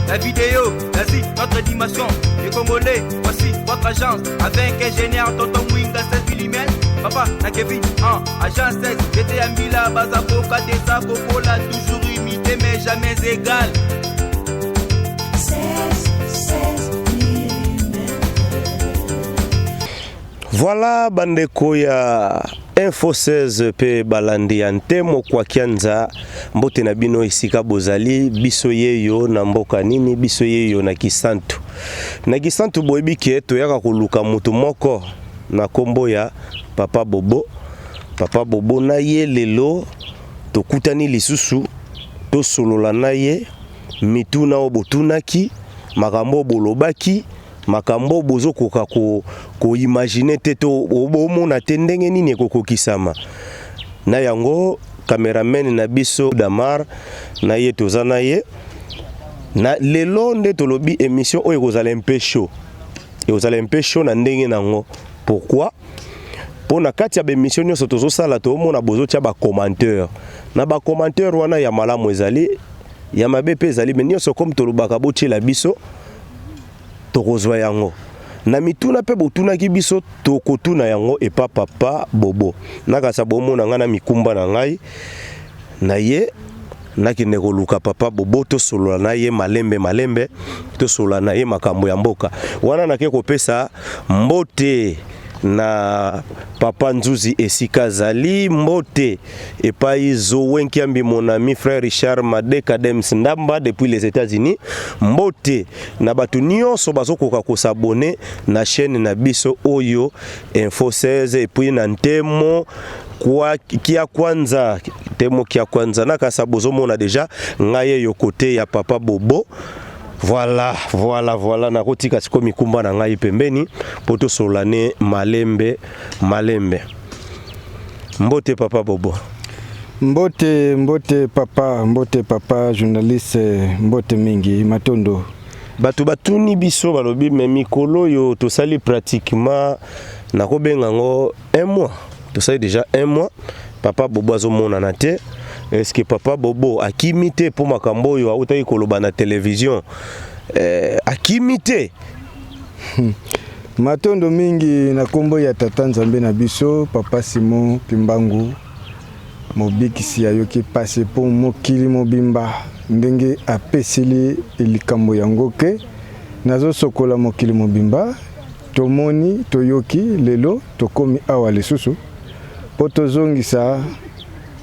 la vidéo, vas-y, notre dimension. Les Congolais, voici votre agence. Avec ingénieur Tonton Mwinga 16 mm. Papa, na Kevin, agence 16. J'étais à Mila, Bazako, Kadesa, Kokola, toujours imité, mais jamais égal. 16 mm. Voilà, bandeko ya Info 16 pe balandi ya ntemo kwa kianza mbote na bino isika bozali biso yeyo na mboka nini biso yeyo na Kisantu. Na Kisantu boyebike toyaka koluka mutu moko na kombo ya Papa Bobo. Papa Bobo na ye lelo tokutani lisusu tosolola na ye mituna obotunaki makambo bolobaki makambo bozo koka ko imaginer teto obomona tendenge nini kokokisama na yango cameraman na biso Damar na ye tozana ye na lelo nde tolobi émission oyo kozala mpe show et kozala mpe show na ndenge nango. Pourquoi? Pona kati ya émission nyonso tozosala tomona bozo tia ba commentaire na ba commentaire wana ya malamu ezali ya mabe pe ezali mais nyonso comme tolobaka botila biso tokozwa yango na mituna pe botuna ki biso tokotuna yango e Papa Bobo nakasa bomona ngana mikumba na ngai na ye nakende koluka Papa Bobo tosolola na ye malembe tosolola na ye makambo ya mboka wana nake kopesa mbote na Papa Nzuzi esika zali mbote epai Zowenki ambi mon ami frère Richard Madeka Dems Ndamba depuis les États-Unis mbote na batu nyonso bazokoka ko s'abonner na chaîne na biso oyo Info 16 et puis na ntemo kwa kia kwanza temo kia kwanza nakasa bozomona déjà ngaye yo côté ya Papa Bobo. Voilà na kotika siko mikumba na ngai pembeni poto solane malembe mbote Papa Bobo. Mbote papa journaliste mbote mingi matondo batu batuni biso balobi me mikolo yo tosali pratiquement na kobenga ngo 1 mois tosali déjà 1 mois Papa Bobo azomona na te. Est-ce que Papa Bobo akimite pour makambo yo autaki koloba na télévision akimite matondo mingi na kombo ya tata Nzambe na biso Papa Simon Kimbangu mobikisi ayoki passe pour mokili mobimba ndenge apesili likambo yango ke nazo sokola mokili mobimba tomoni toyoki lelo tokomi awa lisusu poto zongisa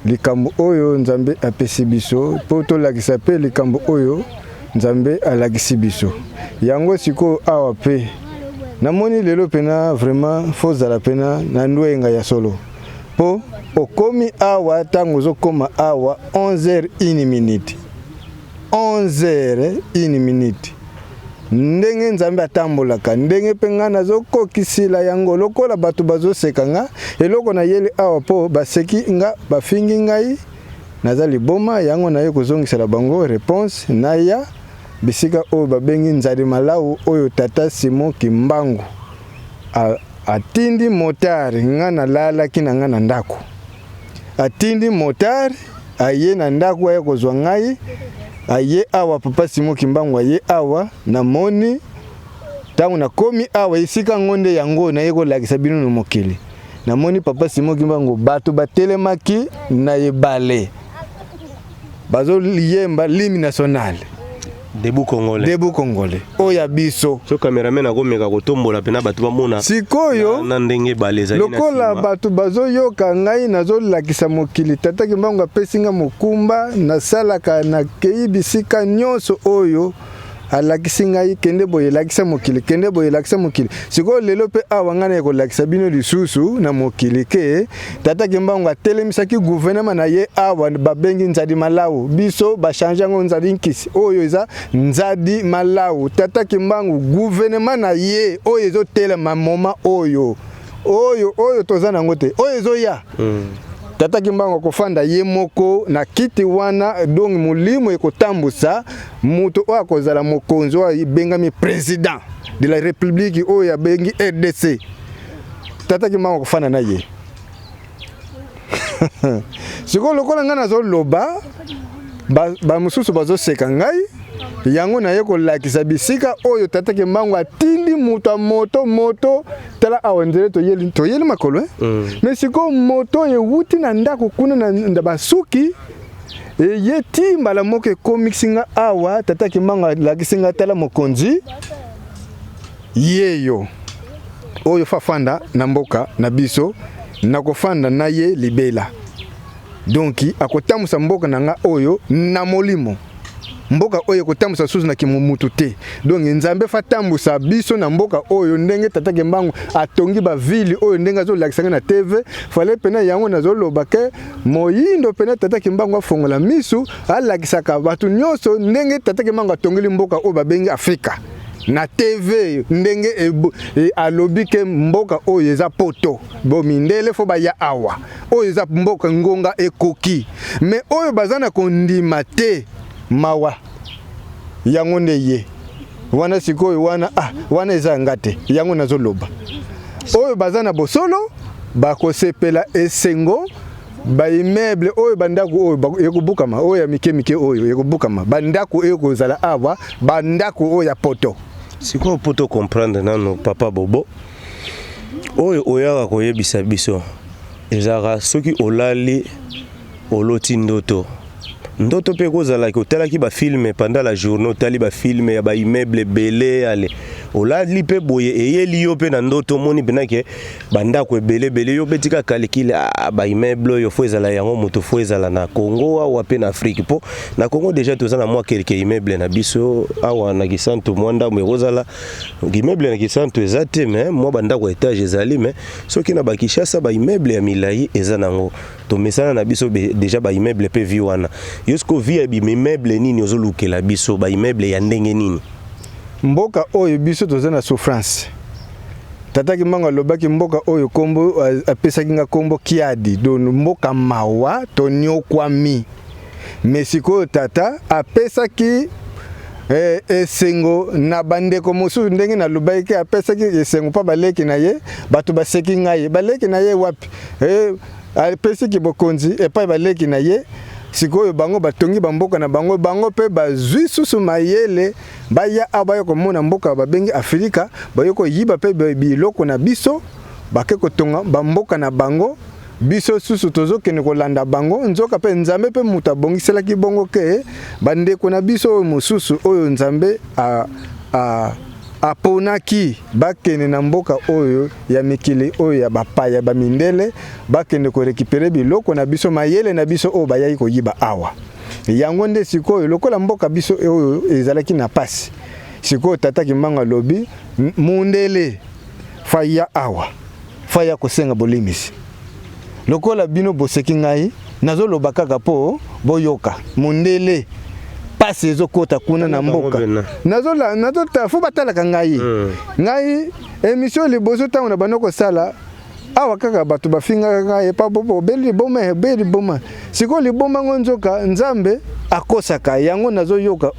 likambo oyo Nzambe apesi biso poto lakisa pe likambo oyo Nzambe alakisi biso yango siko awa pe namoni lelo pena vraiment fozala pena na ndwenga ya solo po okomi awa tango zokoma awa 11h01 11h01 ndenge Nzambe atambolaka ndenge penga nazokokisila yango lokola batu bazosekanga eloko na yele awa po baseki nga bafingi ngai nazali boma yango na ye kozongisela bango réponse na ya bisika oyo babengi Nzadi Malawu oyo tata Simon Kimbangu atindi motari nga na lala kina nga na ndako atindi motari aye na ndako ya kozwa ngai aye awa Papa Simon Kimbangu aye awa na moni tangu na komi awa isika ngonde yango na yeko lakisa bino no mokili na moni Papa Simon Kimbangu bato batelemaki na yebale bazo liyemba l'hymne national Debout Congolais. Oya biso. So cameraman akomeka kotombola pena batu bamona. Sikoyo na ndenge balezali na lokola batu bazo yoka ngai nazo lakisa mokili tata Kimbangu apesinga mokumba na salaka na kei bisika nyonso oyo alakisi ngai kende boye lakisa mokili siko lelo pe awa ngana ko lakisa bino lisusu na mokili ke tata Kimbangu atelemisaki gouvernement na ye awa babengi Nzadi Malawu biso ba changer ngo Nzadi Nkisi oyo eza Nzadi Malawu tata Kimbangu gouvernement na ye oyo ezo telema moma oyo tozana ngote oyo ezo ya tata Kimbangu kofanda ye moko na kiti wana donc mulimo ekotambusa muto oyo akozala mokonzi oyo bengami président de la république oyo ya bengi RDC tata Kimbangu kofanda na ye siko lokola nga nazo loba ba mususu bazoseka ngai yango na ye kolakisa bisika oyo tata Kimbangu atindi moto tala awandele toyeli makolo mais siko moto wuti na ndako kuna na basuki ye timba la moke komiksinga awa tata Kimbangu lakisinga tala mokonzi yeyo oyo fafanda na mboka na biso na kofanda na ye libela donc akotamusa mboka nanga oyo na molimo mboka oyo kotamusa susu na kimumutu te donc nzambe fatambusa biso na mboka oyo ndenge tata Kimbangu atongi ba ville oyo ndenge azolakisanga na TV fale pena yango nazoloba ke moyindo pena tata Kimbangu afongola misu alakisaka batu nyonso ndenge tata Kimbangu atongeli mboka oyo babengi Afrika na TV ndenge alobi ke mboka oyo eza poto bomindele fo ba ya awa oyo eza mboka ngonga ekoki mais oyo bazana kondima te mawa yango nde ye wana sikoyo wana eza ngate yango nazoloba oyo bazana bosolo bakosepela esengo ba immeuble oyo bandako oyo yekubukama oyo ya mike oyo yekubukama bandako oyo kozala awa bandako oyo ya poto siko poto comprendre nano papa Bobo oyo oyaka koyebisa biso ezaka soki olali oloti ndoto pe kozala ki otalaki ba filme pendant la journée otali ba filme ya ba immeuble belé ale olali pe boye eyeli yo pe na ndoto moni benake bandako belé yo betika calcule ba immeuble yo fo ezala yango moto fo ezala na Congo awa pe na Afrique po na Congo déjà tozana mwa quelques immeuble na biso awa na Kisantu mwanda mwerozala immeuble na Kisantu ezate mais mwa bandako étage ezali mais soki na bakishasa ba immeuble ya milai ezanango to mesana na biso déjà ba immeuble pe viwana yosko via bi immeuble nini ozolukela biso ba immeuble ya ndenge nini mboka oyo biso tozana souffrance tata Kimbangu alobaki mboka oyo kombo apesaki nga kombo kiadi don mboka mawa tonyokwami mesiko tata apesaki esengo na bandeko mosusu ndenge na lobaki apesaki esengo pa baleki na ye bato baseki ngai baleki na ye wapi apesaki bokonzi epai baleki na ye sikoyo bango batongi bamboka na bango pe bazwi susu mayele baya abayo komona mboka babengi Afrika bayoko yiba pe biloko na biso bake kotonga bamboka na bango biso susu tozokene kolanda bango nzoka pe nzambe pe muta bongiselaki bongo ke bandeko na biso mosusu oyo nzambe aponaki bakene na mboka oyo ya mikili oyo ya bapaya bamindele bakene ko récupérer biloko na biso mayele na biso oyo bayaki koyiba awa yango nde sikoyo lokola mboka biso oyo ezalaki na pasi sikoyo tata Kimbangu alobi mundele faya awa faya kosenga bolimisi lokola bino boseki ngai nazoloba kaka po boyoka mundele pasi ezokota kuna na mboka nazota fo batalaka ngai ngai émission liboso tango na banoko sala awa kaka bato bafinga ngai pa bobo beli boma siko liboma ngonzoka nzambe akosaka yango nazoyoka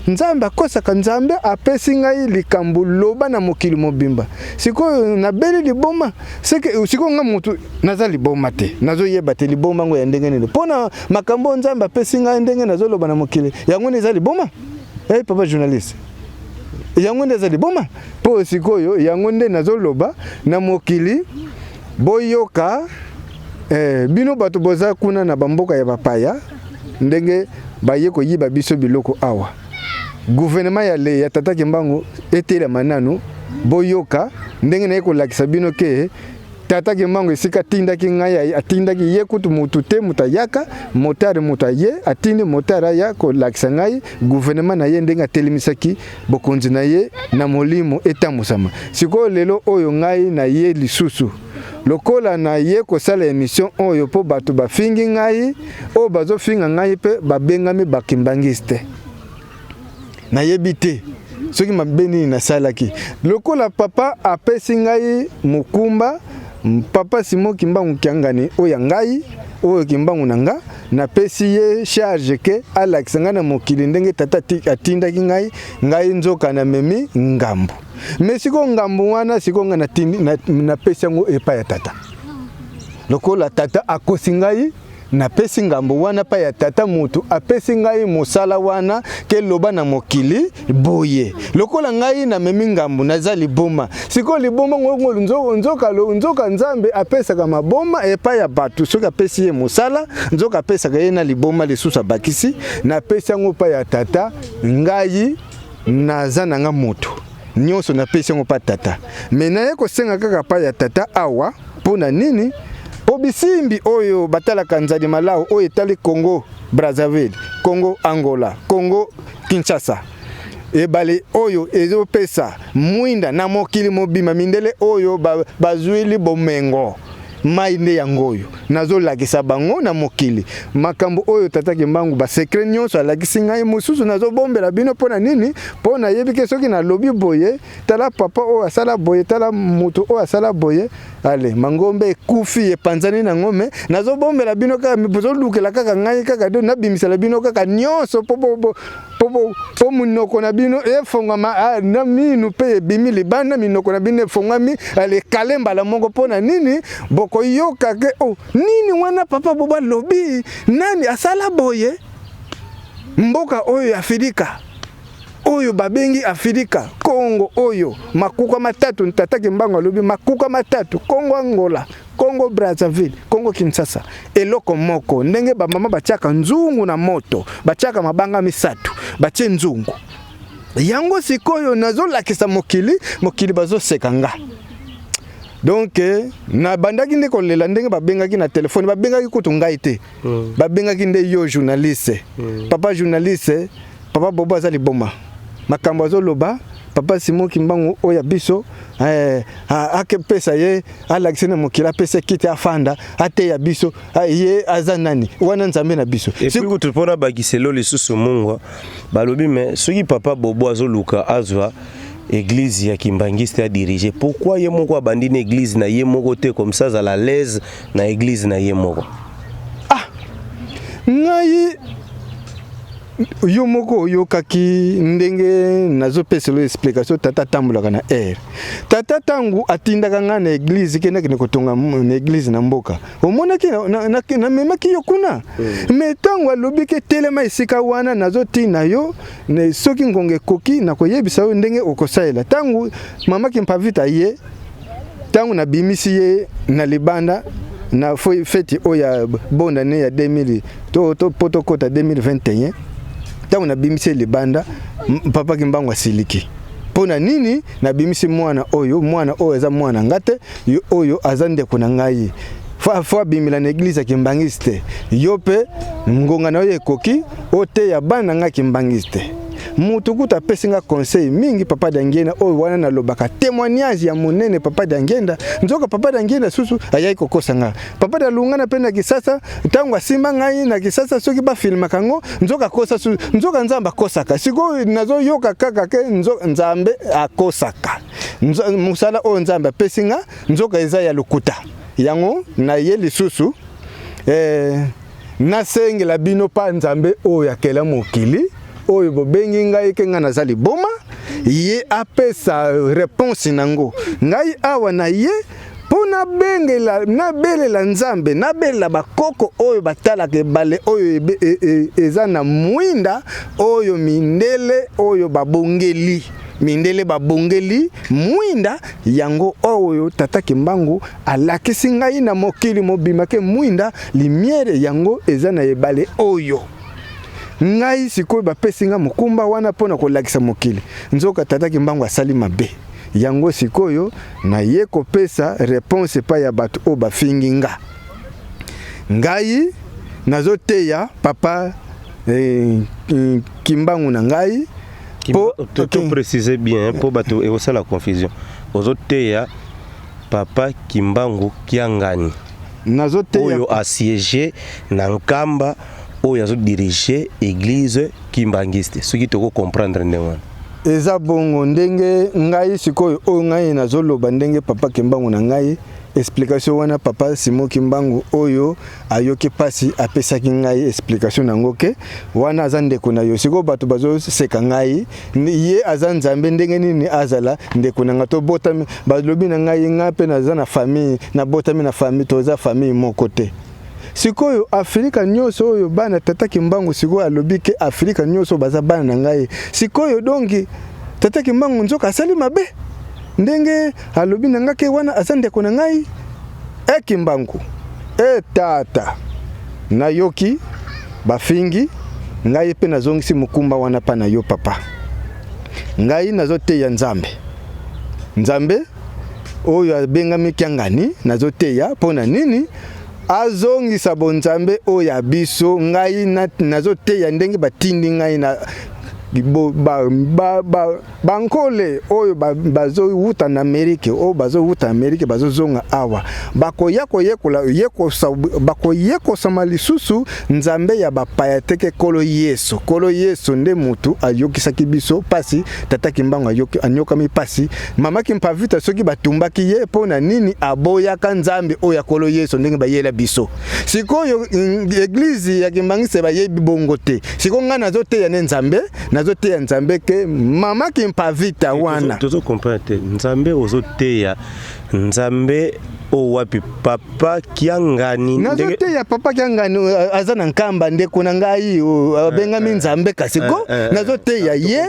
nzambe akosaka nzambe apesi ngai likambo loba na mokili mobimba siko na beli liboma siko nga mutu naza liboma te nazoyeba te liboma ngo ya ndenge nini pona makambo nzambe apesi ngai ndenge nazoloba na mokili yango neza liboma papa journaliste yango neza liboma po sikoyo yango nde nazoloba na mokili boyoka bino bato boza kuna na bamboka ya bapaya ndenge baye koyiba biso biloko awa gouvernement ya tata Kimbangu etela manano boyoka ndenge na kolakisa bino ke tata Kimbangu esika tindaki ngai atindaki ye kutu mutu te mutayaka motare mutaye atindi motara ya kolakisa ngai gouvernement na ye ndenge atelemisaki bokonzi na ye na molimo etamusama siko lelo oyo ngai na ye lisusu lokola na ye kosala émission oyo po bato bafingi ngai o bazofinga ngai pe babengami bakimbangiste na yebite soki mabeni na salaki lokola papa apesi ngai mukumba papa Simon Kimbangu kiangani oya ngai oyo Kimbangu nanga na pesi ye charge ke alakisanga na mokili ndenge tata atindaki ngai nzoka na memi ngambu mais siko ngambu wana siko nga na pesi yango epa ya tata lokola tata akosi ngai na pesi ngambo wana pa ya tata mutu apesi ngai mosala wana ke loba na mokili boye lokola ngai na memi ngambo naza liboma siko liboma ngolo nzoka nzambe apesa ka maboma epa ya batu soki apesi ye mosala nzoka apesa ka ye na liboma lisusu bakisi na pesi yango pa ya tata ngai naza nanga mutu nyonso na pesi yango pa tata mena ye kosenga kaka pa ya tata awa pona nini po bisimbi oyo batalaka nzadi malawo oyo etali Congo Brazzaville, Congo Angola, Congo Kinshasa ebale oyo ezopesa mwinda na mokili mobima mindele oyo bazwili bomengo maine yangoyo nazo lakisa bango na mokili makambo oyo tata Kimbangu ba secret nyonso alakisi ngai mususu nazo bombela bino pona nini pona yebike soki na lobi boye tala papa o asala boye tala mutu o asala boye ale mangombe kufi epanzani na ngome nazo bombela bino kaka mibuzo lukela kaka ngai kaka do nabimisala bino kaka nyonso po munoko na bino efongama na minu pe bimi libanda minoko na bino efongami ale kalemba la mongo pona nini boko yoka ke oh nini wana papa boba lobi nani asala boye mboka oyo Afrika oyo babengi Afrika Congo oyo makuka matatu ntata Kimbangu lobi makuka matatu Congo Angola Congo Brazzaville Congo Kinshasa eloko moko ndenge ba mama bachaka nzungu na moto bachaka mabanga misatu bache nzungu yango sikoyo nazo lakisa mokili bazo sekanga. Donc na bandaki nde kolela ndenge babengaki na telefone babengaki kutu ngai te babengaki nde yo journaliste papa journaliste papa bobo azali boma makambo azoloba papa Simon Kimbangu oya biso ake pesa ye alakise na mokila pesa kiti afanda ate ya biso ye azanani wana nzambe na biso siku tupona bakiselo lisusu mungwa balobi me soki papa bobo azoluka azwa église ya Kimbangiste a dirigé. Pourquoi yé moko abandi na église na yé moko te comme ça à la l'aise na église na yé moko? Ah ngai yo moko yo kaki ndenge nazo peselo explication tata tambulaka na tata tangu atindaka nga na église kena kene kotonga na église na mboka omona ki na memaki yo kuna me tangu alobi ke telema isika wana nazo tina yo ne soki ngonge koki na koyebisa yo ndenge okosaela tangu mama kimpavita ye tangu na bimisi ye na libanda na feti oya bonda ne ya 2000 to potokota 2021 tangu na bimisi libanda papa Kimbangu asiliki pona nini na bimisi mwana oyo eza mwana ngate oyo azande kuna ngai fa bimila na église ya Kimbangiste yope ngonga na yo koki ote ya bana nga Kimbangiste mutu kuta pesinga conseil mingi papa Dangenda oyo wana na lobaka témoignage ya monene papa Dangenda nzoka papa Dangenda susu ayai kokosa nga papa da lungana pena kisasa tangu asimba ngai na kisasa soki ba filma kango nzoka kosa susu nzoka nzamba kosaka siko nazo yoka kaka ke nzambe akosaka musala o nzamba pesinga nzoka eza ya lukuta yango na ye lisusu na sengela bino pa nzambe o yakela mokili oyo bobengi ngai ke nga nazali boma ye apesa réponse nango ngai awa na ye pona bengela na belela nzambe na belela bakoko oyo batalaka bale oyo eza na mwinda oyo mindele oyo babongeli mindele babongeli mwinda yango oyo tata Kimbangu alakisi ngai na mokili mobima ke mwinda limiere yango eza na ebale oyo ngai sikoyo bapesinga mukumba wana pona kolakisa mokili nzoka tata Kimbangu asali mabe yango sikoyo na ye kopesa réponse pa ya batu o bafingi nga ngai nazoteya papa Kimbangu na ngai po to préciser bien pour batu et ça la confusion ozoteya papa Kimbangu kiangani nazoteya oyo assiégé na nkamba oyo azo diriger église Kimbangiste soki toko comprendre ndenge eza bongo ndenge ngai sikoyo oyo ngai nazoloba ndenge papa Kimbangu na ngai explication wana papa Simon Kimbangu oyo ayoki pasi apesaki ngai explication nango ke wana aza ndeko na yo siko bato bazo seka ngai ye aza nzambe ndenge nini azala ndeko na ngato botami balobi na ngai ngape na za na famille na botami na famille toza famille moko te sikoyo Afrika nyonso oyo bana tata Kimbangu sikoyo alobi ke Afrika nyonso baza bana na ngai sikoyo dongi tata Kimbangu nzoka asali mabe ndenge alobi na ngake wana azande ko na ngai Kimbangu tata na yoki bafingi ngai pe nazongisi mukumba wana pa na yo papa ngai nazote ya nzambe oyo abengami Kiangani nazote ya pona nini azongisa bonzambe oyo abiso ngai nazote ya ndenge batindi ngai na bankole oyo bazo wuta na Amerika o bazo wuta Amerika bazo zonga awa bakoyeko sama lisusu nzambe ya bapaya teke kolo yeso nde mutu ayokisaki biso pasi tata Kimbangu anyokami pasi mama Kimpavita soki batumbaki ye pona nini aboyaka nzambe oyo kolo yeso ndenge bayela biso sikoyo eglise ya Kimbangu se bayebi bongo te siko nga nazote ya nzambe nazote ya nzambe ke mama Kimpavita wana tozo comprendre nzambe ozote ya nzambe o wapi papa Kiangani nazote ya papa Kiangani azana nkamba ndeko na ngai abenga nzambe kasiko nazote ya ye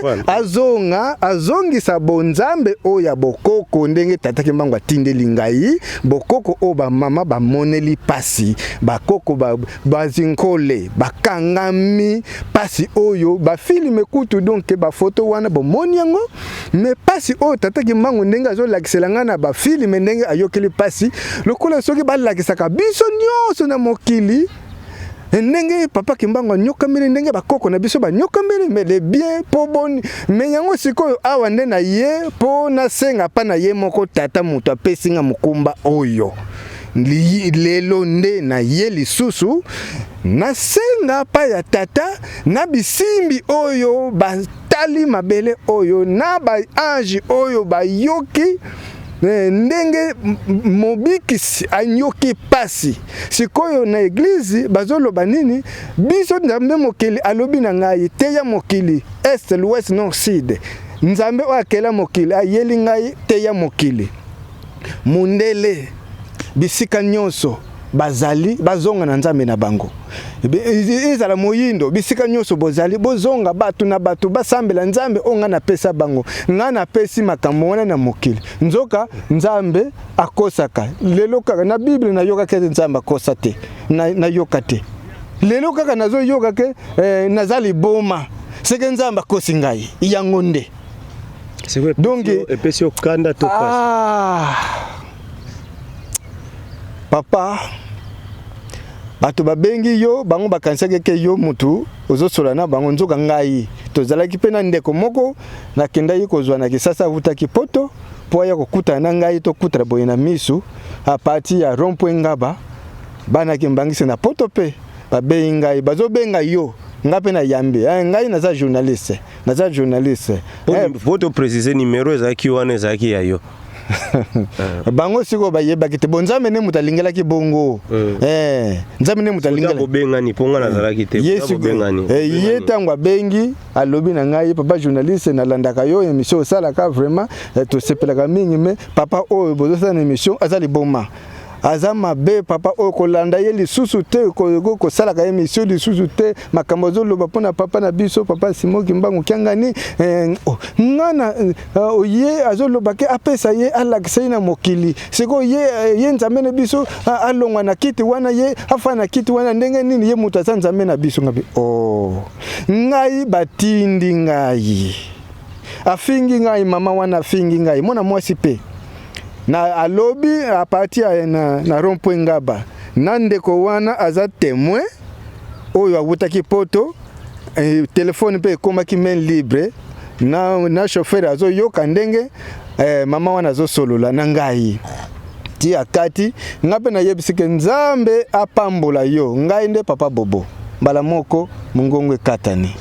azongisa bonzambe o ya bokoko ndenge tata Kimbangu atindeli ngai bokoko o ba mama ba moneli pasi bakoko bazinkole bakangami pasi oyo ba filme kutu donc ba photo wana bo moniango me pasi o tata Kimbangu ndenge azolakisela ngana ba filme ndenge ayokeli pasi lokola soki balakisaka biso nyonso na mokili ndenge papa Kimbangu nyokameli ndenge bakoko na biso banyokameli mais le bien po boni mais yango sikoyo awa nde na ye po na senga pa na ye moko tata mutu apesinga mukumba oyo lelo nde na ye lisusu na senga pa ya tata na bisimbi oyo batali mabele oyo na ba ange oyo bayoki ndenge mobikisi anyoki pasi sikoyo na eglise bazoloba nini biso nzambe mokili alobi na ngai teya mokili est l'ouest nord sud nzambe akela mokili ayeli ngai teya mokili mundele bisika nyonso bazonga na nzambe na bango ezala moyindo bisika nyonso bozonga batu na batu basambela nzambe onga na pesa bango nga na pesi makambo wana na mokili nzoka nzambe akosaka lelo kaka na bible na yoka ke nzambe akosa te na yoka te lelo kaka nazo yoka ke nazali boma seke nzambe akosi ngai yango nde donc epesi okanda to pasi papa bato babengi yo bango bakansaki ke yo mutu ozosola na bango nzoka ngai tozalaki pe na ndeko moko nakenda yi kozwa na kisasa vutaki poto po ya kokuta na ngai to kutra boye na misu a parti ya rond-point Ngaba bana kimbangise na poto pe babengi ngai bazobenga yo ngape na yambe ngai naza journaliste poto préciser numéro ezaki wana ezaki ya yo bango siko bayebaki te bonzambe ne mutalingelaki bongo nzambe ne mutalingela bobengani ponga nazalaki te bobengani ye tangwa bengi alobi na ngai papa journaliste na landaka yo émission salaka vraiment to sepelaka mingi me papa oyo bozosa na émission azali boma azama be papa o kolanda ye lisusu te ko salaka émission lisusu te makambo zoloba pona papa na biso papa Simon Kimbangu Kiangani ngana ye azoloba ke apesa ye alakisa na mokili siko ye nzambe na biso alongwa na kiti wana ye afa na kiti wana ndenge nini ye mutaza nzambe na biso ngabi ngai batindi ngai afingi ngai mama wana afingi ngai mona mwasi pe na alobi a partir na rond-point Ngaba na ndeko wana aza témoin oyo awutaki poto telefone pe komaki main libre na chauffeur azo yoka ndenge mama wana azo solola na ngai ti akati ngape na yebisike nzambe apambola yo ngai nde papa bobo mbala moko mungongo katani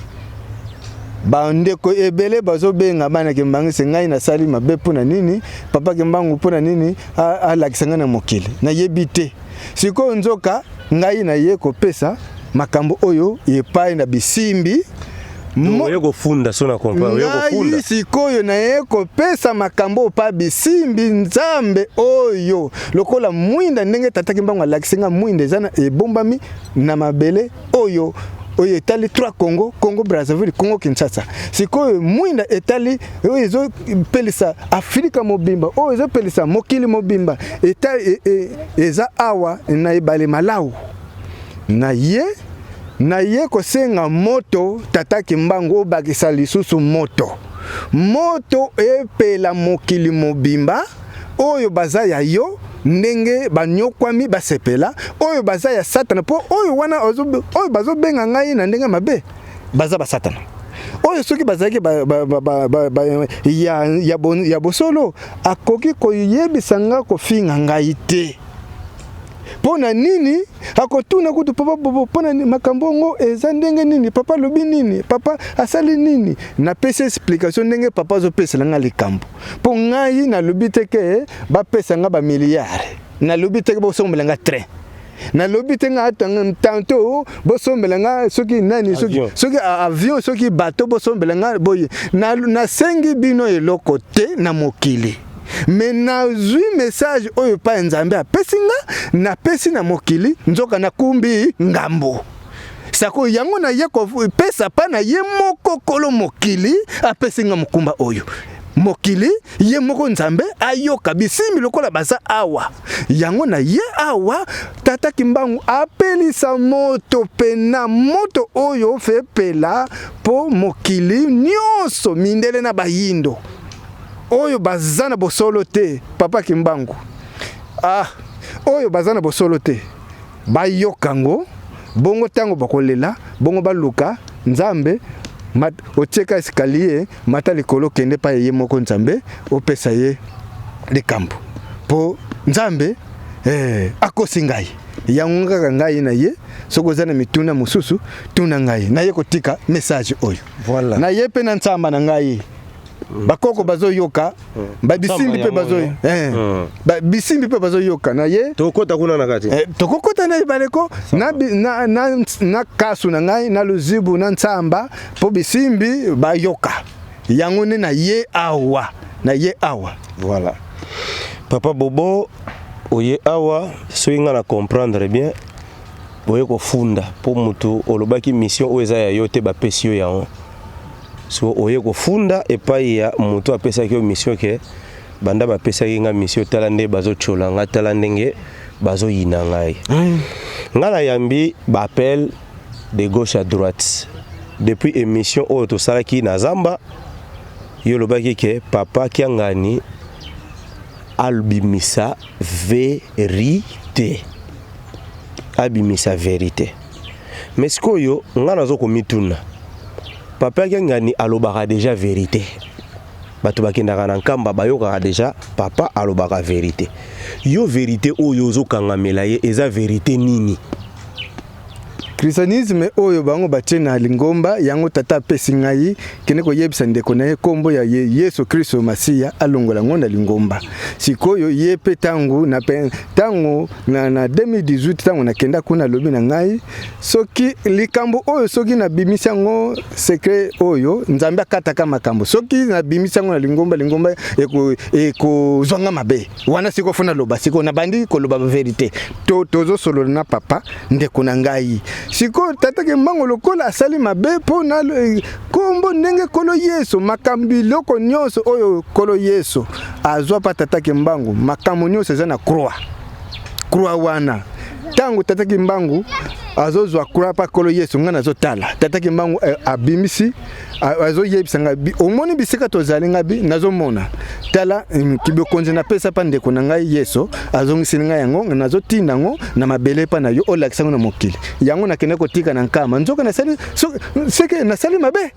bandeko ebele bazobenga bana Kimbangise ngai na sali mabe pona nini papa Kimbangu pona nini alakisanga na mokili na yebite siko nzoka ngai na ye kopesa makambo oyo yepai na bisimbi Oyeko funda sona kompa oyeko funda. Ngai sikoyo na yeko pesa makambo pa bisimbi nzambe oyo lokola mwinda ndenge tataki mbango alakisinga mwinda ezana ebombami na mabele oyo etali 3 Congo Brazzaville, Congo Kinshasa. Sikoyo mwinda etali oyo ezo pelisa Afrika mobimba, oyo ezo pelisa mokili mobimba, eza awa na ebale Malawi. Na ye kosenga moto tataki mbango bakisa lisusu moto epela mokili mobimba oyo baza ya yo ndenge banyokwami basepela oyo baza ya satana po oyo wana oyo bazo benga ngai na ndenge mabe baza ba satana oyo soki bazaki ya bosolo akoki koyebisa nga kofinga ngai te. Pona nini akotuna kutu papa bobo pona makambo ngo eza ndenge nini papa lobi nini papa asali nini na pesa explication ndenge papa zo pesa nga likambo po ngai na lobi teke ba pesa nga ba milliard na lobi teke bo sombela nga train na lobi teke nga tanto bo sombela nga soki nani soki avion soki bateau bo sombela nga boye na sengi bino eloko te na mokili. Mais na zui message oyo pa nzambe apesinga na pesi na mokili nzoka na kumbi ngambo sako yango na ye ko pesa pa na ye moko kolo mokili apesinga mukumba oyo mokili ye moko nzambe ayoka bisimbi lokola baza awa yango na ye awa tata kimbangu apelisa moto pena moto oyo fe pela po mokili nyonso mindele na bayindo oyo bazana bosolo te papa kimbangu oyo bazana bosolo te bayokango bongo tango bakolela bongo baluka nzambe otieka escalier mata likolo kende pa ye moko nzambe opesa ye likambo po nzambe akosi ngai yango kaka ngai na ye soko zana mituna mususu tuna ngai na ye kotika message oyo voilà. Na ye pe na ntsamba na ngai bakoko bazo yoka babisimbi pe bazo bisimbi pe bazo yoka na ye tokota kuna na kati tokokota na ibaleko na kasu na ngai na luzibu na ntsamba po bisimbi bayoka yango ne na ye awa voilà. Papa Bobo oye awa soinga na comprendre bien boye ko funda po mutu olobaki mission oza ya yote ba pesio ya so oye ko funda epai ya mutu apesa ki mission ke banda ba pesa ki nga mission talande bazo cholanga talande bazo yina ngai ngala yambi ba appel de gauche à droite depuis émission o to salaki na zamba yo lobaki ke papa kiangani albimisa vérité abimisa vérité mais sikoyo ngana zo komituna papa kiangani alobaka déjà vérité bato bakendaka na nkamba bayokaka déjà papa alobaka vérité yo vérité oyo zo kangamela ye eza vérité nini Christianisme oyo bango batie na lingomba yango tata pesi ngai kene ko yebisa ndeko na ye kombo ya Yesu Kristo Masia alongola ngonda lingomba sikoyo ye pe tangu na 2018 tangu na kenda kuna lobi na ngai soki likambo oyo soki na bimisa ngo secret oyo nzambe akataka makambo soki na bimisa ngo na lingomba eko zonga mabe wana siko funa loba siko na bandi ko loba vérité tozo solo na papa ndeko na ngai siko tatake mbango lokola asali mabe po na kombo ndenge kolo Yesu makambi loko nyonso oyo kolo Yesu azwa pa tatake mbango makambo nyonso za na croix wana tango tatake mbango azozwa croix pa kolo Yesu ngana zotala tatake mbango abimisi azo yebisa ngabi omoni bisika tozali ngabi nazomona tala kibokonze na pesa pa ndeko na ngai Yesu azongisi ngai yango nazotinda ngo na mabele pa na yo olakisa ngo na mokili yango nakende kotika na nkama nzoka na sali seke na sali mabe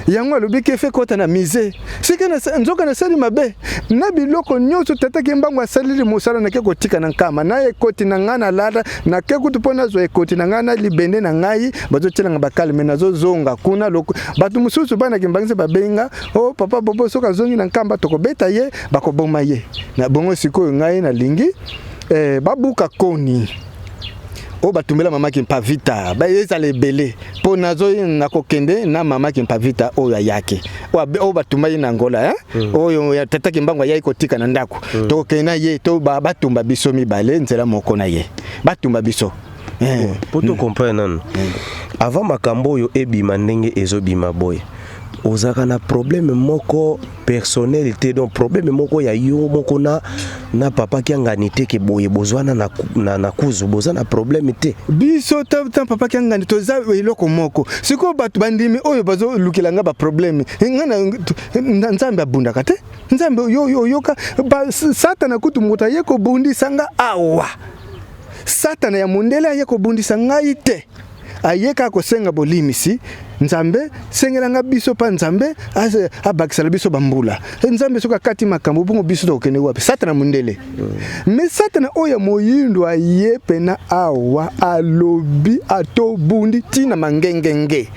yango alobiki efe kota na mise seke nzoka na sali mabe na biloko nyonso tataki mbango asalili mosala na ke kotika na nkama na ekoti na ngai na lada na ke kutu mpo nazwa ekoti na ngai na libende na ngai bazotelanga bakalme nazozonga kuna loko bato mosusu bana kimbangisi babenga o papa Bobo soki azongi na nkamba tokobeta ye bakoboma ye na bongo sikoyo ngai nalingi babuka koni o batumbela mama ki mpa vita ba eza lebele po nazo na kokende na mama ki mpa vita oyo yake o batumba ye na ngola oyo ya tata kimbango ya ikotika na ndako to kena ye to batumba biso mibale nzela moko na ye batumba biso poto comprendre non avant makambo oyo ebima ndenge ezobima boy ozaka na problème moko personnel te donc problème moko ya yo moko na papa ki ngani te ke boye bozwana na kuzu bozana problème te biso ta papa ki ngani to za eloko moko siko batu bandimi oyo bazo lukilanga ba problème ngana nzambe abundaka te nzambe yo yoka satana kutu muta yeko bundi sanga awa satana ya mundele yeko bundi sanga ite ayeka ko senga bolimisi nzambe sengelanga biso pa nzambe abakisala biso bambula nzambe soka kati makambo bungo biso to kene wapi satana mundele mais satana oya moyindo ayepe na awa alobi atobundi tina mangengenge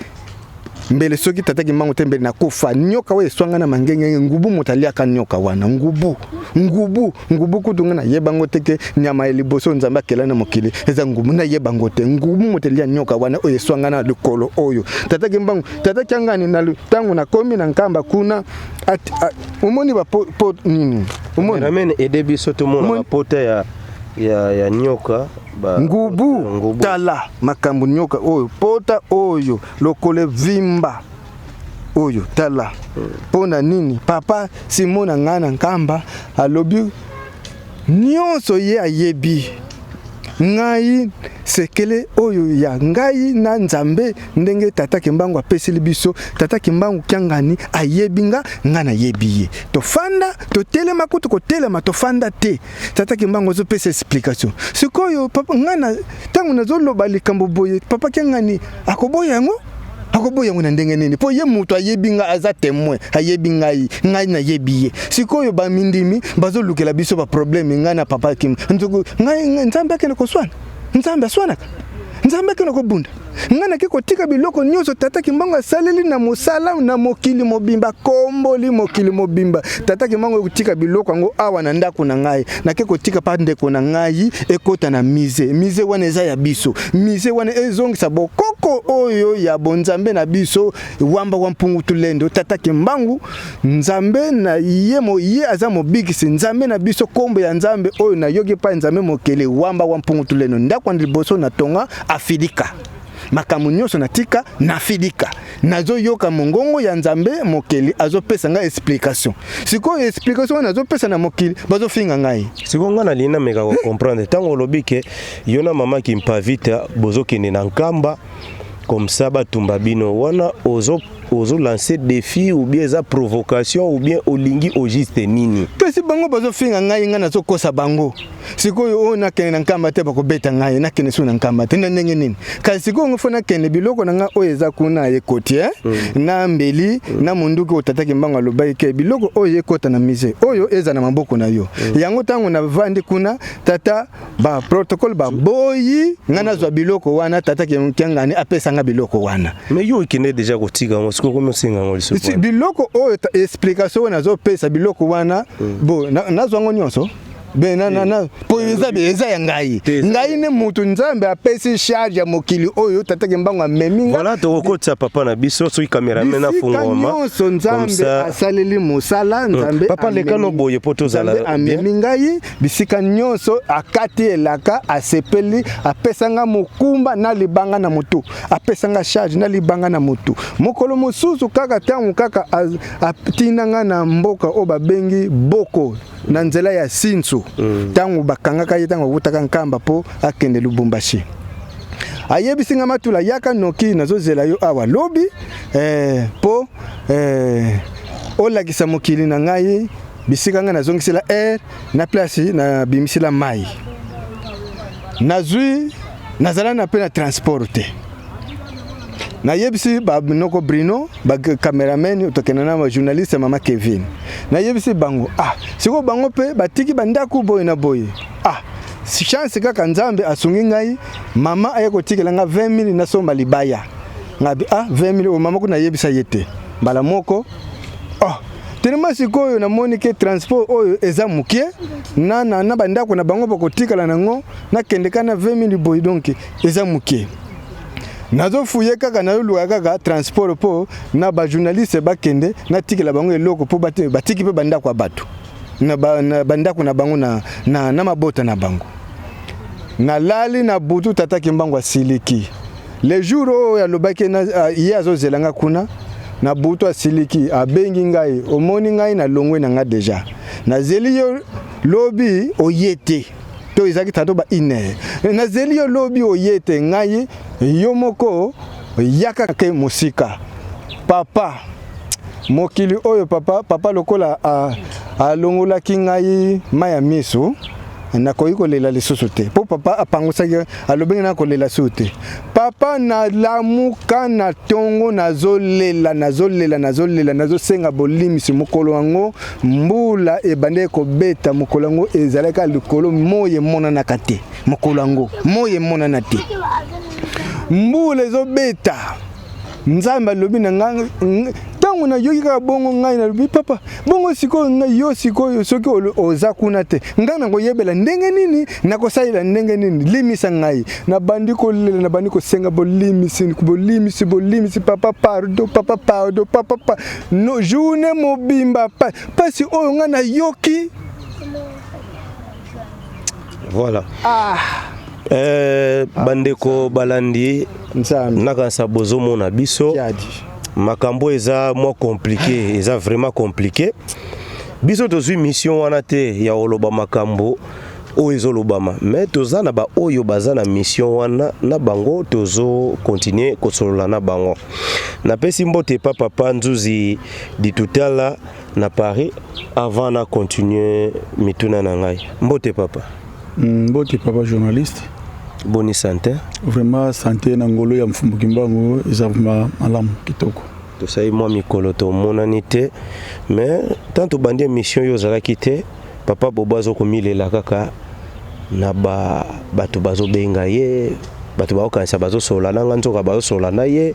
mbele soki tataki mango tembele na kufa nyoka we swanga na mangengenge ngubu motalia ka nyoka wana ngubu kudunga na yebango teke nyama eliboso nzamba kela na mokili eza ngubu na yebango te ngubu motalia nyoka wana oye swanga na likolo oyo tataki mbango tataki ngani na tangu na komi na nkamba kuna umoni ba nini umoni ramene edebiso to mona pota ya nyoka ba ngubu tala makambu nyoka oyo pota oyo lokole vimba oyo tala pona nini papa simona ngana nkamba alobi nyonso ye ayebi ngai sekele oyo ya ngai na nzambe ndenge tata kimbangu apesili biso tata kimbangu kyangani ayebinga ngana yebiye to fanda to telema kutu ko telema to fanda te tata kimbangu zo pesa explication sikoyo papa ngana tangu nazo loba likambo boye papa kyangani akoboya yango na ndenge nini po ye mutu ayebinga aza témoin ayebinga ngai na yebiye sikoyo ba mindimi bazo lukela biso ba problème ngana papa kim nzugu ngai nzambe kene ko swana nzambe aswanaka nzambe kene ko bunda ngana ke kotika biloko nyonso tata kimbango asaleli na mosala na mokili mobimba komboli mokili mobimba tata kimbango kotika biloko ngo awa na ndako na ngai na ke kotika pa ndeko na ngai ekota na mise wana eza ya biso mise wana ezongisa bokoko oyo ya bonzambe na biso wamba wa mpungu tulendo tata kimbango nzambe na ye aza mobikisi nzambe na biso kombo ya nzambe oyo na yoki pa nzambe mokele wamba wa mpungu tulendo ndako liboso na tonga afidika makamu nyonso natika nafidika nazo yoka mongongo ya nzambe mokeli azo pesa nga explication siko explication nazo pesa na mokili bazo finga ngai siko nga na lina meka ko comprendre tango lobike yona mama ki mpavita bozo kene na nkamba comme ça batumba bino wana ozo lancer défi ou bien za provocation ou bien olingi au juste nini pesi bango bazo finga ngai nga nazo kosa bango sikoyo ona kene na nkamba te bako beta ngai na kene suna nkamba te ndenge nini kasi sikoyo ngofona kene biloko na nga oyo za kuna ekoti na mbeli na munduki otataki mbango lobai ke biloko oyo ekota na mise oyo eza na maboko na yo yango tango na vandi kuna tata ba protocole ba boyi ngana zwa biloko wana tata kengani apesa nga biloko wana mais yo ikine deja kotika ngo siko komo singa ngo liso biloko oyo explication nazo pesa biloko wana bo nazo ngo nyonso na po eza ya ngai ne mutu nzambe apesi charge ya mokili oyo tatake mbango ameminga voilà to kokotsa papa na biso so cameraman na fungoma nzambe asaleli musala nzambe papa lekano boye poto zala ameminga bisika nyonso akati elaka asepeli apesanga mokumba na libanga na mutu apesanga charge na libanga na mutu mokolo mosusu kaka tangu kaka atinanga na mboka o babengi boko na nzela ya Sinsu tangu bakangaka ye tangu butaka nkamba po akende Lubumbashi ayebisinga matula yaka noki nazozela yo awa lobi po olakisa mokili na ngai bisika nga nazongisela air na place na bimisila mai nazui nazala na pena transporte na yebisi ba noko Brino ba cameraman utokena na journaliste mama Kevin na yebisi bango siko bango pe batiki bandaku boy na boy si chance kaka nzambe asungi ngai mama ayeko tikela nga 20,000 na somba libaya ngabi 20,000 o mama kuna yebisa yete bala moko tellement sikoyo na moni ke transport oyo eza mukie na bandako na bango bakotikala nango na kendeka na 20 000 boy donc eza mukie nazo fuye kaka na luka kaka transport po na ba journaliste bakende na tikela bango eloko po batiki pe bandako abatu na bandako na bango na mabota na bango na lali na butu tata kimbango asiliki le jour o ya lobaki na yazo zelanga kuna na butu asiliki abengi ngai omoni ngai na longwe na nga deja na zeli yo lobi oyete to izaki tato ba ine na zeli yo lobi oyete ngai yo moko yaka ke musika papa mokili oyo papa lokola alongola kingai maya miso na koyiko lela lisusu te po papa apangusaki alobengi na kolela sute papa na lamuka na tongo nazolela nazosenga bolimisi mokolo wango mbula ebande kobeta mokolo wango ezalaka likolo moye monana kate mokolo wango moye monana te mbula ezobeta nzamba lobi na nga tango na yoki ka bongo ngai na lobi papa bongo siko ngai yo siko soki oza kuna te nga na koyebela ndenge nini na kosaila ndenge nini limisa ngai na bandiko lela na bandiko senga bolimisi papa pardon papa no journée mobimba pasi oyo nga na yoki voilà bandeko balandi nakasa bozomo na biso makambo eza mo compliqué eza vraiment compliqué biso tozwi mission wana te ya oloba makambo oyo ezolobama mais toza na ba oyo baza na mission wana na bango tozo continuer kosolola na bango napesi mbote papa Nzuzi di tutala na Paris avant na continuer mituna na ngai mbote papa journaliste. Bonne santé. Vraiment santé na ngolo ya mfumbuki mbango eza malamu kitoko. To sai moi mikolo to monanité mais tant to bandie mission yo zala kité papa bobazo komilela kaka na bato bazo benga ye bato ba okanisa bazo sola na nganzo ka bazo sola na ye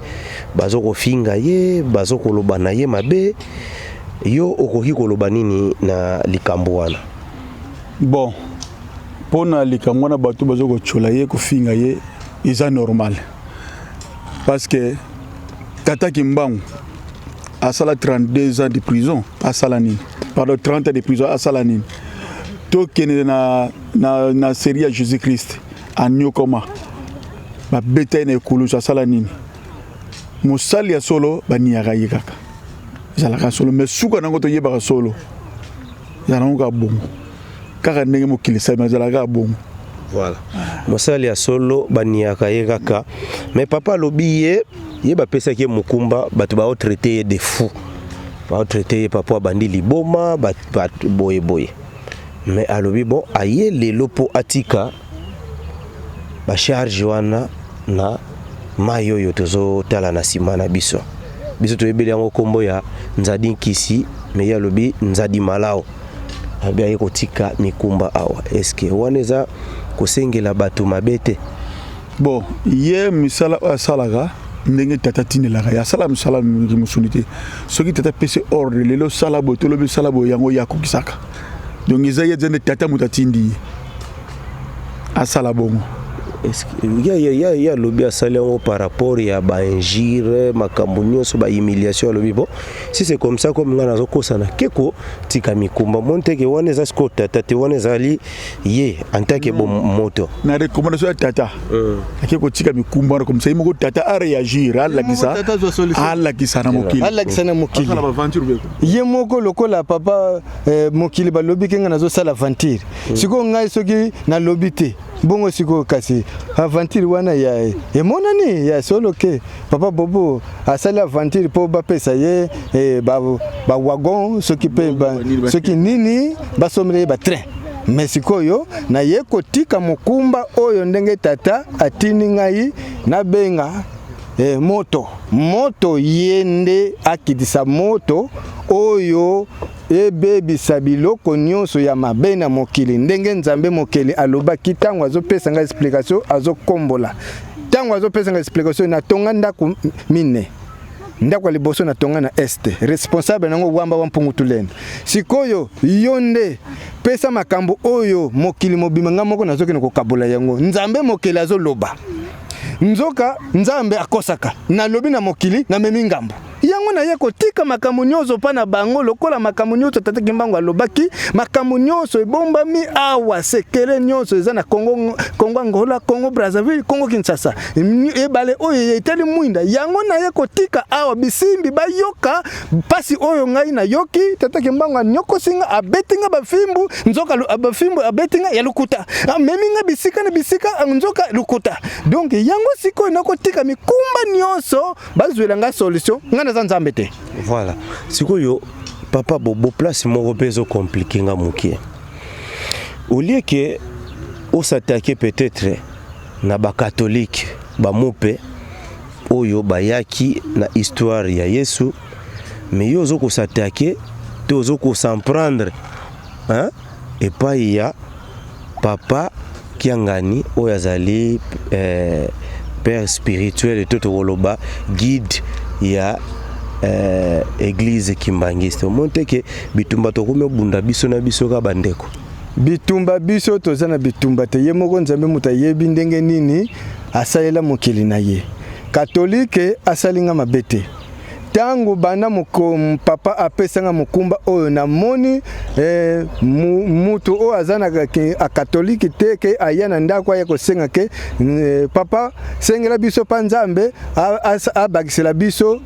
bazo kofinga ye bazo koloba na ye mabe yo okoki koloba nini na likambo wana. Bon pona likambo na bato bazo ko chola ye kofinga ye eza normal parce que Tata Kimbangu a sala 32 ans de prison à Salanine pardon 30 ans de prison à Salanine to kene na série à Jésus-Christ à Nyokoma ba beta na ekulu à Salanine musali ya solo bani ya kaka zala ka solo mais suka nango to yeba ka solo zala ngo bongo kaka ndenge mokili sa mazala ka bongo voilà musali ya solo bani ya kaka mais papa lobiye yeba pesa ki mukumba batu ba traiter de fou ba traiter papa bandi liboma bat boye mais alobi bon aye lelo po atika ba charge wana na mayo yo tozo tala na simana biso to yebeli yango kombo ya Nzadi Kisi mais ya lobi Nzadi Malao abia yeko tika mikumba awa eske waneza kosengela batu mabete bon ye misala asalaga ndenge tata tinelaka ya sala misala musunité soki tata pese ordre lelo sala bo tolo sala bo yango ya kokisaka donc izaye zende tata mutatindi asala bongo est-ce ya lobi asali yango par rapport ya ba injure makambo nyonso ba humiliation lobi bon si c'est comme ça comme ngana zokosana keko tika mikumba monteke wana za sko tata te wana zali ye antake bon moto na recommandation ya tata akeko tika mikumba comme ça imoko tata a réagir ala kisa na mokili ye moko lokola papa mokili ba lobi kenga nazo sala aventure siko ngai soki na lobi te bongo siko kasi aventure wana ya emonani ya solo ke papa bobo asala aventure po ba pesa ye ba wagon soki pe soki nini basomele ba train mais sikoyo na ye kotika mokumba oyo ndenge tata atini ngai na benga moto yende akidisa moto oyo ebebisa biloko nyonso ya mabe na mokili ndenge nzambe mokili alobaki tango azopesa nga explication azokombola tango azopesa nga explication na tonga ndako mine ndako liboso na tonga na este responsable nango wamba wa mpungu tulene sikoyo yonde pesa makambo oyo mokili mobima nga moko nazoki na kokabula yango nzambe mokili azoloba nzoka nzambe akosaka na lobi na mokili na memi ngambo yango na yeko tika makambo nyonso pa na bango lokola makambo nyonso tata kimbango alobaki makambo nyonso ebombami awa sekele nyonso eza na Kongo Angola Kongo Brazzaville Kongo Kinshasa ebale oyo eteli mwinda yango na yeko tika awa bisimbi bayoka pasi oyo ngai na yoki tata kimbango nyoko singa abetinga bafimbu nzoka bafimbu abetinga ya lukuta meminga bisika na bisika nzoka lukuta donc yango siko nako tika mikumba nyonso bazwela nga solution ngana nzambe te. Voilà. Sikoyo papa bobo place moko pezo compliqué nga mukie. Au lieu que on s'attaquer peut-être na ba catholique ba mupe oyo bayaki na histoire ya Yesu mais yo zoko s'attaquer to zoko s'en prendre hein et pas ya papa kiangani oyo azali père spirituel et tout woloba guide ya église kimbangiste monte ke bitumba to kume bunda biso na biso ka bandeko bitumba biso tozana bitumba te ye moko nzambe muta yebi ndenge nini asalela mokili na ye katolike asalinga mabete tangu bana mukom papa apesanga mukumba oyo na moni mutu o azana a katolike te ke ayana ndako ya kosenga ke papa sengela biso pa nzambe abagisela biso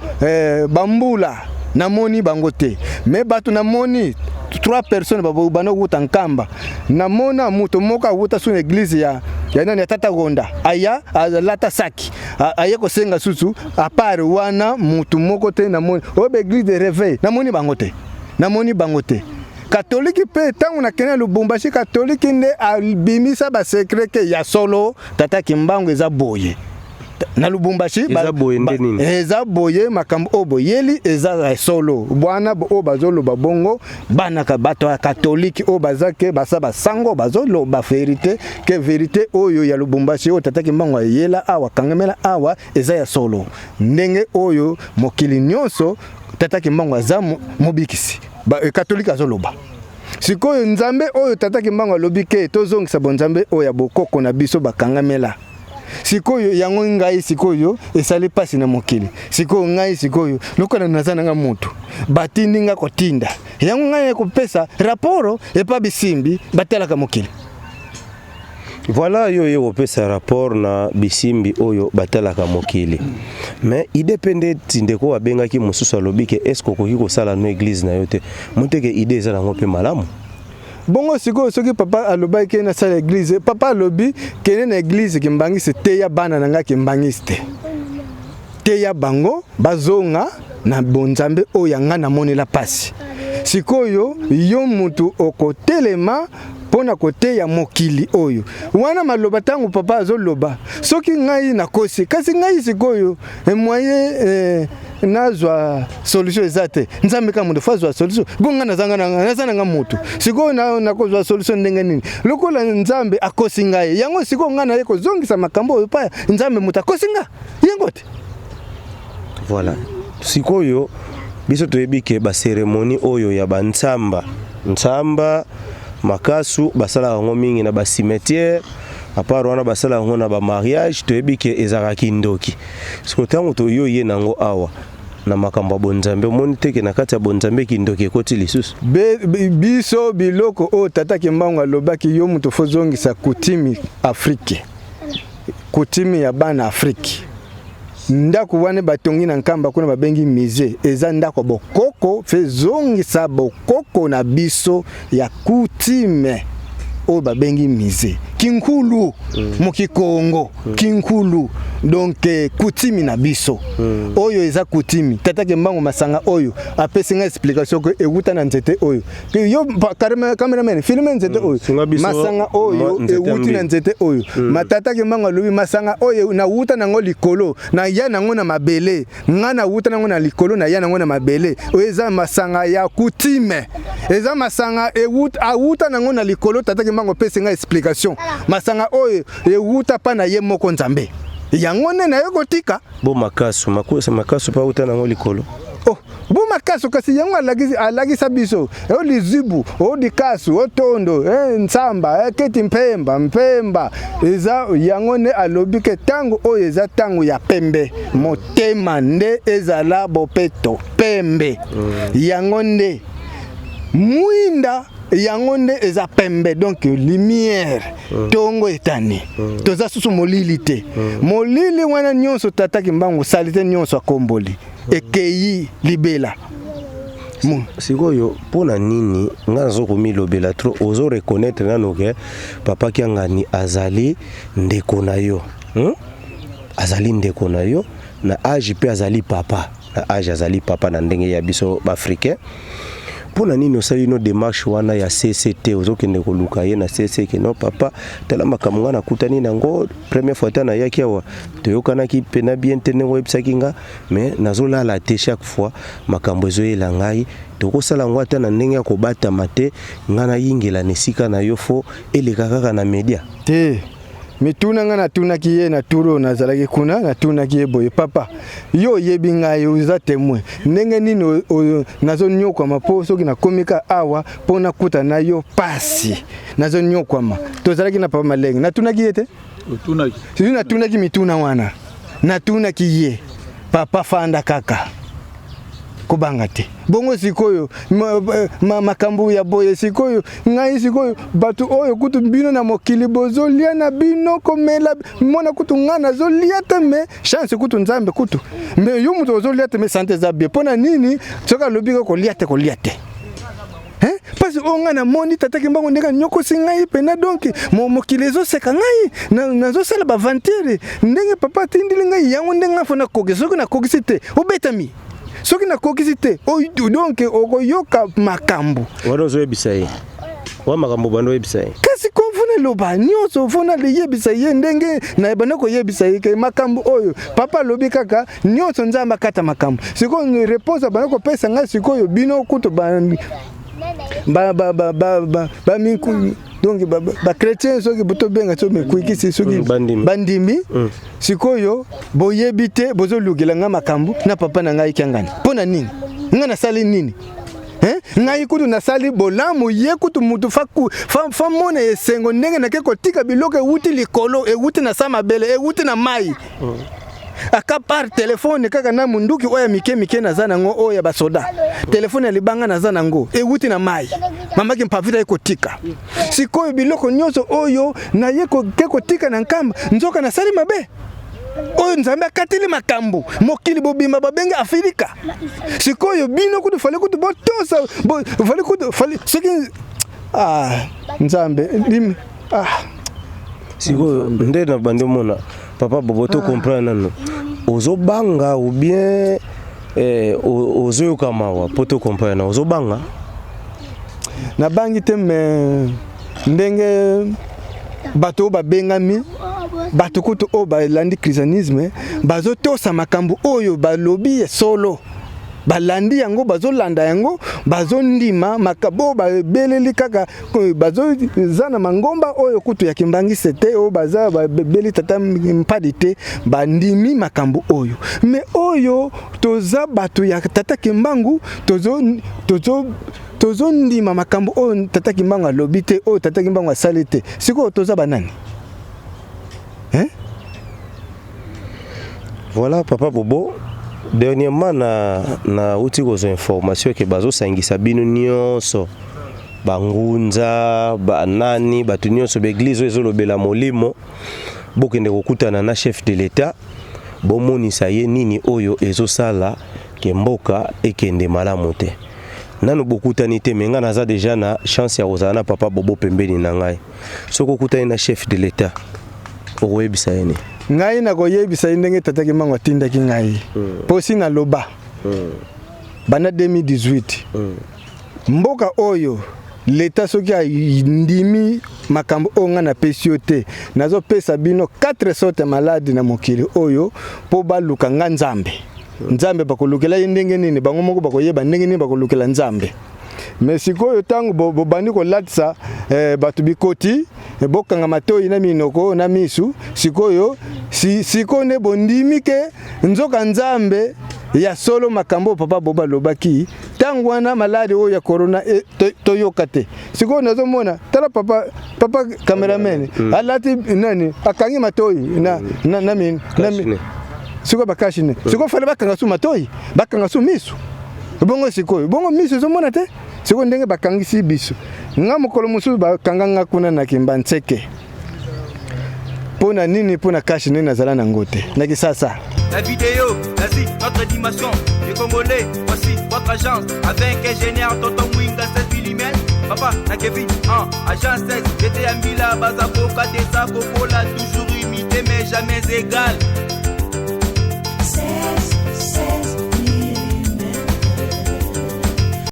bambula na moni bango te me batu na moni 3 personnes bano wuta nkamba na mona mutu moka wuta su église ya nani ya tata Gonda aya lata saki aya ko senga susu apare wana mutu moko te na moni obe église de réveil na moni bango te Catholique pe tangu na kena Lubumbashi Catholique nde albimisa ba secret ke ya solo tata Kimbangu eza boye na Lubumbashi eza boye makambo oboyeli eza solo bwana o bazolo babongo bana ka bato ya katoliki o bazake basaba sango bazolo ba vérité ke vérité oyo ya Lubumbashi o tata Kimbangu yela awa kangemela awa eza ya solo ndenge oyo mokili nyonso tata Kimbangu azamu mobikisi ba katolika azoloba sikoyo nzambe oyo tata Kimbangu lobike tozongisa bonzambe oyo ya bokoko na biso bakangamela sikoyo yango ngai sikoyo esali pasi na mokili sikoyo ngai sikoyo lokola nazana nga mutu batindi nga kotinda yango ngai ko pesa raporo epa bisimbi batelaka mokili. Voilà yo pesa rapport na bisimbi oyo batalaka mokili mais idepende tindeko abenga ki mususu alobike esko koki ko sala no église na yote monteke idée za ngo pe malamu bongo siko soki papa aloba ke na sala église papa alobi kene na église kimbangisi te ya bana nanga kimbangiste te ya bango bazonga na bonzambe oyo ngana monela pasi sikoyo yo mutu okotelema pona kote ya mokili oyo wana maloba tangu papa azoloba soki ngai nakosi kasi ngai sikoyo moye nazwa solution ezate nzambe ka mundu fazwa solution bonga nazana nga mutu sikoyo na kozwa solution ndenge nini lokola nzambe akosi ngai yango sikoyo ngana yeko zongisa makambo oyo pa nzambe muta kosi nga yengote. Voilà sikoyo biso toyebike ba cérémonie oyo ya bantsamba ntsamba makasu basala ngo mingi na ba cimetière apart wana basala ngo na ba mariage toyebike ezaka kindoki siko tango to yo ye nango awa na makambo bonzambe moni teke na kati ya bonzambe kindoki ekoti lisusu biso biloko o tata Kimbangu alobaki yo muto fozongisa kutimi Afrique kutimi ya bana Afrique ndako wane batongi na nkamba kuna babengi musée eza ndako bokoko fe zongisa bokoko na biso ya kutime o babengi musée kinkulu mokikongo kinkulu donc kutimi na biso oyo eza kutimi tata Kimbangu masanga oyo apesinga explication ko ewuta na nzete oyo yo cameraman filme nzete oyo masanga oyo ewuti na nzete oyo matata Kimbangu lobi masanga oyo na wuta nango likolo na ya nango na mabele ngana wuta nango na likolo na ya nango na mabele oyo eza masanga ya kutime eza masanga ewuta nango na likolo tata Kimbangu pesinga explication masanga oyo ewuta pa na ye moko nzambe yango nde na yo kotika bo makasu pa uta nango likolo. oh bo makasu kasi yango alagisa biso o lizibu o dikasu o tondo nsamba keti mpemba eza yango ne alobi ke tango oyo eza tango ya pembe motema nde ezala bopeto pembe yango nde muinda yango nde eza pembe donc lumière tongo etani toza susu molili te molili wana nyonso tataki mbangu salite nyonso akomboli ekei libela sikoyo pona nini nga nzoko milobela trop ozo reconnaître nano ke papa Kiangani azali ndeko na yo azali ndeko na yo na age pe azali papa na age azali papa na ndenge ya biso africain. Pona nini osali no démarche wana ya CCT ozokende koluka ye na CCT ke no papa tala makamwa na kutani nango première fois tana yaki awa toyokana ki pena bien tene website kinga mais nazola la te chaque fois makambo ezoyela ngai tokosala ngo ata na ndenge ya kobata mate ngana yingela nesika na yo fo eleka kaka na media te mituna nga natunaki ye na turo nazalaki kuna natunaki ye boye papa yo yebi ngai uza témoin ndenge nini nazo nyokwama po soki nakomika awa po nakuta na yo pasi nazo nyokwama tozalaki na papa Malenge natunaki ye te natunaki mituna wana natunaki ye papa fanda kaka kubanga te bongo sikoyo makambu ya boye sikoyo ngai sikoyo batu oyo kutu bino na mokili bozolia na bino komela mona kutu ngana zolia te me chance kutu nzambe kutu me yo muto zolia te me santé za bien pona nini soka lobiko ko lia te parce on ngana moni tataki mbango ndeka nyoko singai pena donc mokili zo seka ngai nazo sala ba vantere ndenge papa tindili ngai yango ndenga fona kogeso na kogisite obetami soki na kokisite donc okoyoka makambo warozo ebisaye wa makambo bando ebisaye kasi ko funa loba nyonso funa le yebisaye ndenge na ebana ko yebisaye ke makambo oyo papa lobi kaka nyonso nzamba kata makambo siko réponse bana ko pesa nga sikoyo bino kuto ba minku donc ba chrétien soki buto benga so mekuikisi soki bandimi sikoyo boyebite bozolugela nga makambo na papa na ngai Kiangani pona nini nga na sali nini ngai kutu na sali bolamu ye kutu mutu fa mona esengo ndenge na keko tika biloko ewuti likolo ewuti na sama bele ewuti na mai aka par telefone kaka na munduki oya mike na zana ngo oya basoda telefone libanga na zana ngo ewuti na mai mamaki mpavita eko tika sikoyo biloko nyonso oyo na yeko keko tika na nkamba nzoka na sali mabe oyo nzambe akatili makambo mokili bobimba babenga Afrika sikoyo bino kutu fale kutu botosa fale kutu fale siki nzambe lim sikoyo nde na bande mona papa boboto comprendre nano ozobanga ou bien ozoyoka mawa poto comprendre na ozobanga na bangi te me ndenge bato babengami bato kutu o balandi christianisme bazotosa makambo oyo balobi solo balandi yango bazolanda yango bazondima makabo babeleli kaka bazozana mangomba oyo kutu ya kimbangi sete o baza babeli tata mpadi te bandimi makambo oyo me oyo toza bato ya tata kimbangu tozo ndima makambo oyo tata kimbangu alobi te oyo tata kimbangu asali te siko toza banani voilà papa Bobo. Dernièrement na uti kozo information ke bazo sangisa bino nyonso bangunza banani batu nyonso beglize ezolobela molimo bokende kokutana na chef de l'état bomonisa ye nini oyo ezosala ke mboka ekende malamu te nanu bokutani te menga naza deja na chance ya kozala na papa Bobo pembeni na ngai soko kutani na chef de l'état okoyebisa ye ni ngai na koyebisa ndenge tata Kimbangu atindaki ngai posi na loba bana 2018 mboka oyo leta soki ndimi makambo onga na pesio te nazo pesa bino 4 sortes maladi na mokili oyo po baluka nga nzambe bakolukela ndenge nini bango moko bakoyeba ndenge nini bakolukela nzambe mais sikoyo tango bobandi kolatisa batu bikoti bokanga matoi na minoko na misu sikoyo siko ne bondimi ke nzoka nzambe ya solo makambo papa boba lobaki tangu wana maladi o ya corona toyoka te siko nazomona tala papa cameraman alati nani akangi matoi na min siko bakashine siko fale bakanga su matoi bakanga su misu bongo siko bongo misu zomona te siko ndenge bakangisi biso nga mokolo musu bakanga nga kuna na kimbantseke pona nini pona kashi nini nazala na ngote na kisasa. La vidéo, vas-y, notre dimension. Les Congolais, voici votre agence. Avec ingénieur Tonton Mwinga 16 mm. Papa, na Kevin, agence 16. J'étais à Mila, Bazako, Kadesa, Kokola, toujours imité mais jamais égal.